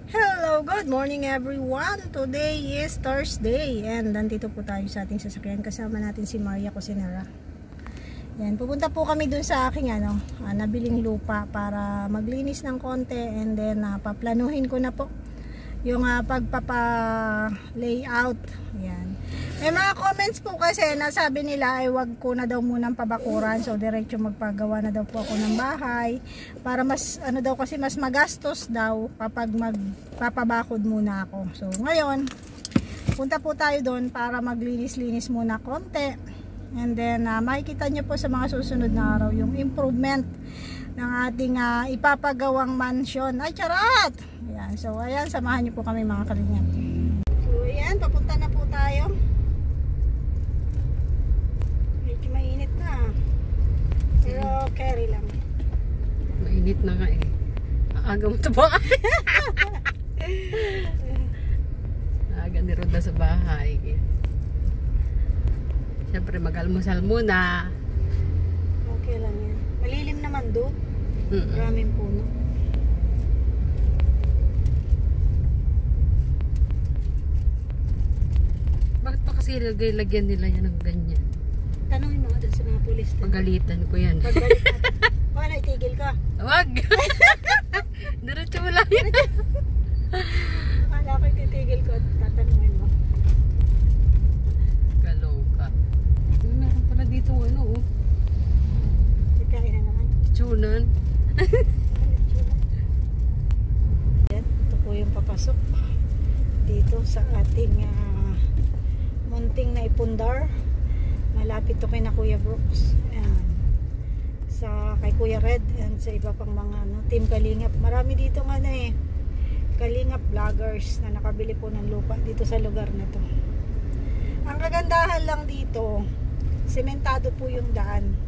Hello, good morning everyone. Today is Thursday and nandito po tayo sa ating sasakyan. Kasama natin si Maria Cusinera. Yan, pupunta po kami dun sa aking nabiling lupa para maglinis ng konti and then paplanuhin ko na po yung pagpapa-layout. Yan. May mga comments po kasi nasabi nila ay wag ko na daw munang pabakuran, so diretso magpagawa na daw po ako ng bahay para mas kasi mas magastos daw kapag magpapabakod muna ako. So ngayon punta po tayo doon para maglinis-linis muna konti and then makikita nyo po sa mga susunod na araw yung improvement ng ating ipapagawang mansion. Ay charot! Ayan. So ayan, samahan nyo po kami mga kalingap. So ayan, papunta na po tayo. Mainit na. Pero carry lang. Mainit na nga eh. Aga mo ito ba? Aga ni Roda sa bahay. Siyempre mag-almusal muna. Okay lang yan. Malilim naman doon. Maraming puno. Bakit pa kasi lagyan nila yan ng ganyan? Tanungin mo doon sa mga pulis. Pagalitan ko yan. Pagalitan. Baka naitigil ka. Wag! Diretso mo lang yan. Akala ko titigil ko at tatanungin mo. Kaloka. Meron pala dito Pagkain na naman. Tunan. Yan. Ito po yung papasok dito sa ating munting na ipundar. Malapit to kay na Kuya Brooks. Ayan. Sa kay Kuya Red and sa iba pang mga team Kalingap. Marami dito Kalingap vloggers na nakabili po ng lupa dito sa lugar na to. Ang kagandahan lang dito, sementado po yung daan.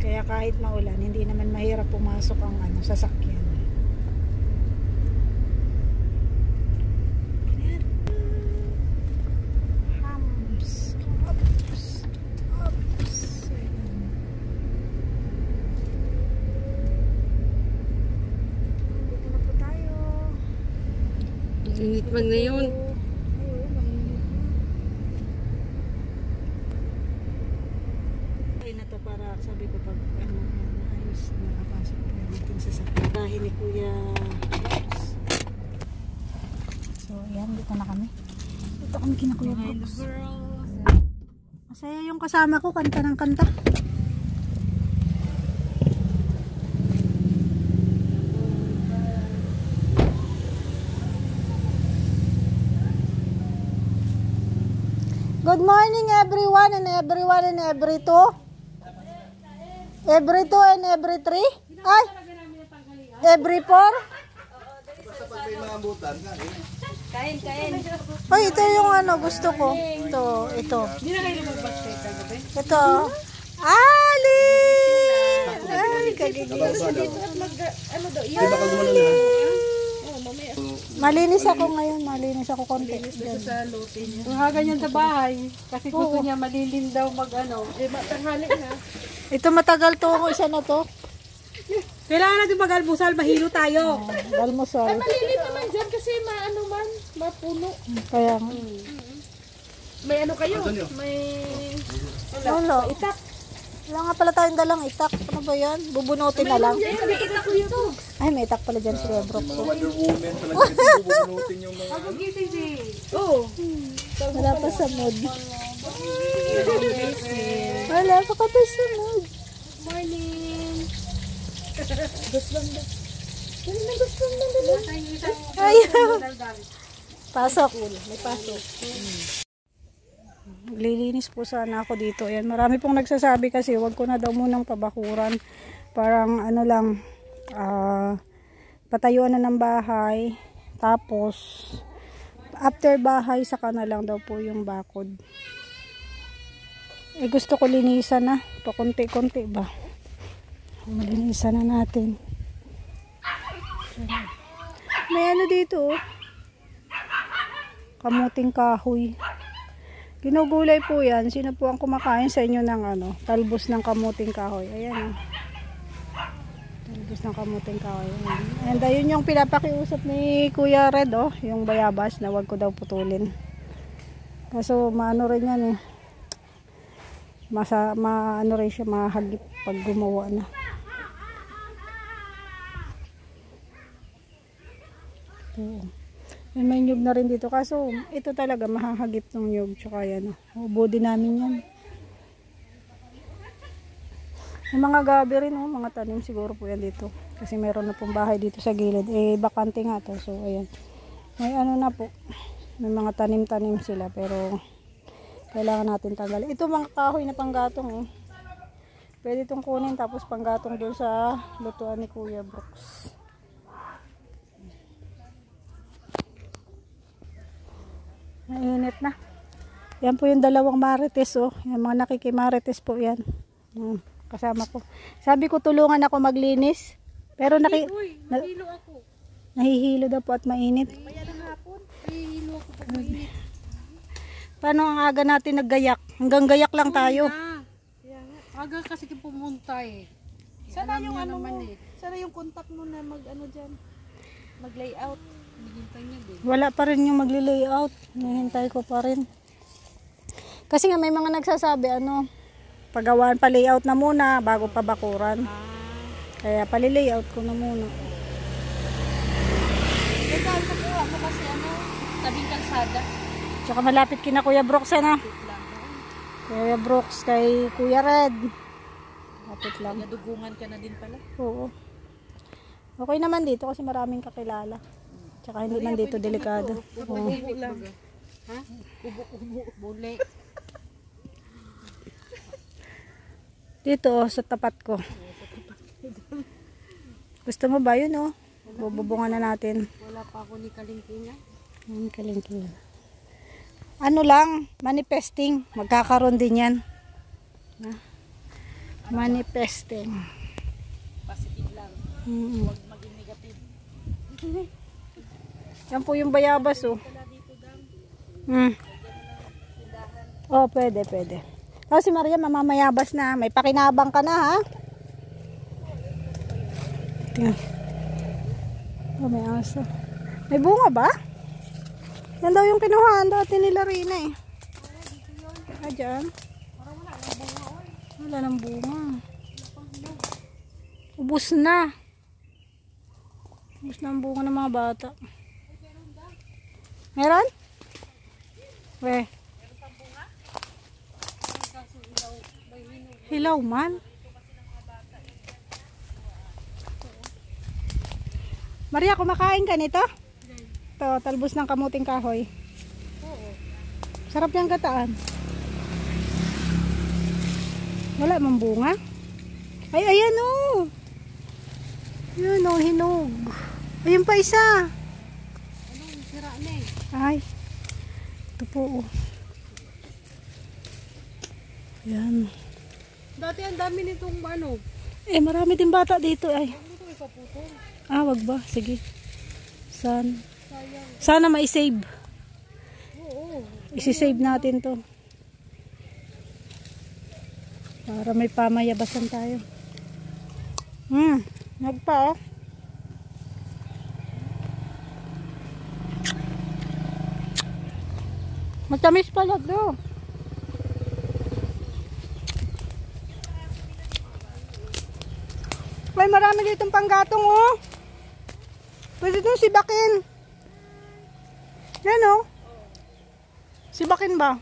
Kaya kahit maulan, hindi naman mahirap pumasok ang sasakyan. Init man ngayon. Ay na to para sabi ko pag ayos na nakapasok po natin sa bahay ni Kuya Brooks. So ayan, dito na kami. Dito kami kina Kuya Brooks. Masaya yung kasama ko, kanta ng kanta. Good morning everyone and every two. Every two and every three? Ay! Every four? Kain. Ay, ito yung gusto ko. Ito. Hindi na kayo lumag-basket kagabi? Ito. Ali! Ay, kagigil. Malinis ako ngayon. Malinis ako konti. Sa lote niya. Ang ganyan sa bahay. Kasi gusto niya malilim daw matanghali na. Ito matagal to. Isa na to. Kailangan natin mag-almusal. Mahilo tayo. Almusal. Malilim naman dyan kasi mapuno. Kaya May kayo? May... wala. Itak. Wala nga pala tayong dalang itak. Ano ba yan? Bubunutin na lang. May itak ko ito. Ay, may itak pala dyan si Kuya Brooks. Wonder Woman talaga bubunutin yung mga Gising si... Oo. Wala pa sa mood. Wala pa ka pa sa mood. Morning. Gusto lang. Ayaw. Pasok. May pasok. Lilinis po sana ako dito. Ayan, marami pong nagsasabi kasi wag ko na daw munang pabakuran. Parang patayuan na ng bahay. Tapos after bahay saka na lang daw po yung bakod. Gusto ko linisan na. Pakunti-kunti ba? Malinisan na natin. May dito. Kamuting kahoy. Ginugulay po yan. Sino po ang kumakain sa inyo ng talbos ng kamuting kahoy? Ayan. Talbos ng kamuting kahoy. And ayun yung pinapakiusap ni Kuya Red, oh, yung bayabas na wag ko daw putulin. Kaso maano rin yan eh. Maano rin siya, mahagip pag gumawa na. Oo. May nyug na rin dito. Kaso ito talaga mahahagip ng nyug. Tsaka yan. Oh, body namin yan. May mga gabi rin. Oh, mga tanim siguro po yan dito. Kasi meron na pong bahay dito sa gilid. Eh bakante nga to. So ayan. May ano na po. May mga tanim-tanim sila. Pero kailangan natin tanggalin. Ito mga kahoy na panggatong. Oh. Pwede itong kunin. Tapos panggatong doon sa lutuan ni Kuya Brooks. Mainit na. Yan po yung dalawang marites, oh. Yung mga nakikimarites po yan. Kasama ko. Sabi ko tulungan ako maglinis. Pero nahihilo ako. Nahihilo daw po at mainit. Kaya ng hapon, nahihilo ako pag mainit. Paano ang aga natin naggayak? Hanggang gayak lang tayo. Aga kasi pumunta eh. Sana yung ano mo, Sana yung contact mo na mag-ano dyan. Mag-layout. Hintay niya din. Wala pa rin yung magli-layout. Hintay ko pa rin. Kasi nga may mga nagsasabi ano, pagawaan pa layout na muna bago pa bakuran. Kaya pali-layout ko na muna. Ito ang kukuha ko kasi ano, tabing kalsada. Tsaka malapit kina Kuya Brooks na. Kuya Brooks kay Kuya Red. Lapit lang. Nadugungan ka na din pala. Oo. Okay naman dito kasi maraming kakilala. Tsaka hindi man dito delikado. Kubo lang. Ha? Kubo-kubo. Bule. Dito oh, sa tapat ko. Gusto mo ba yun oh? Bububungan na natin. Wala pa ako ni Kalingkinga. Kalingking. Ano lang, manifesting. Magkakaroon din yan. Manifesting. Positive lang. Huwag maging negative. Yan po yung bayabas oh. Oh, pwede. Tapos si Maria mamamayabas na. May pakinabang ka na ha. Tingnan. Oh, may aso. May bunga ba? Yan daw yung kinuhaan dati nila Rina eh. Dyan. Wala nang bunga. Ubus na. Ubus na ang bunga ng mga bata. Meron? Weh. Hilaw man. Maria, kumakain ka nito? Ito, talbos ng kamuting kahoy. Oo. Sarap niyang gataan. Wala mang bunga. Ay, ayan o. Ayan o, hinog. Ayun pa isa. Sira na eh. Ay. Ito po o. Ayan. Dati ang dami nitong ano. Eh, marami din bata dito ay. Ano ito ipaputol? Ah, wag ba? Sige. Sayang. Sana ma-save. Oo. Isi-save natin to. Para may pamayabasan tayo. Nagpa oh. Matamis pala do. May marami ditong panggatong oh. Pwede itong sibakin. Yan oh. Sibakin ba?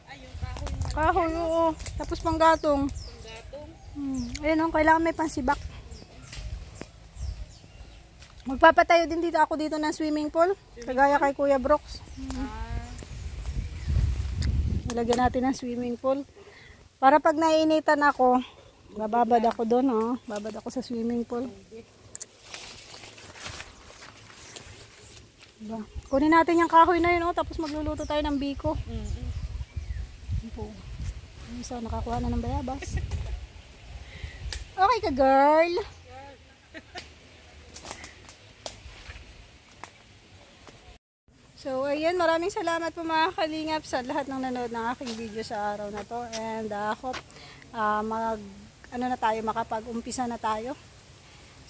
Kahoy oo. Tapos panggatong. Ayan oh, kailangan may pansibak. Magpapatayo din dito ako dito ng swimming pool. Kagaya kay Kuya Brooks. Ilagyan natin ng swimming pool. Para pag naiinitan ako, bababad ako doon oh. Babad ako sa swimming pool. Diba? Kunin natin yung kahoy na yun oh, tapos magluluto tayo ng biko. So, nakakuha na ng bayabas. Okay ka, girl. So, ayun, maraming salamat po mga kalingap sa lahat ng nanood ng aking video sa araw na to. And hope ano na tayo, makapag-umpisa na tayo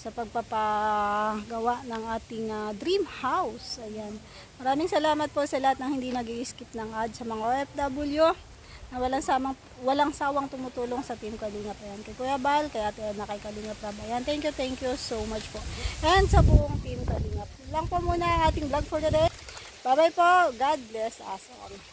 sa pagpapagawa ng ating dream house. Ayan. Maraming salamat po sa lahat ng hindi nag-i-skip ng ad, sa mga OFW na walang sawang tumutulong sa Team Kalingap. Ayan. Kay Kuya Bal, kay Ate Edna, kay Kalingap Rab. Ayan. Thank you so much po. And sa buong Team Kalingap. Lang po muna ang ating vlog for today. Bye-bye po. God bless us all.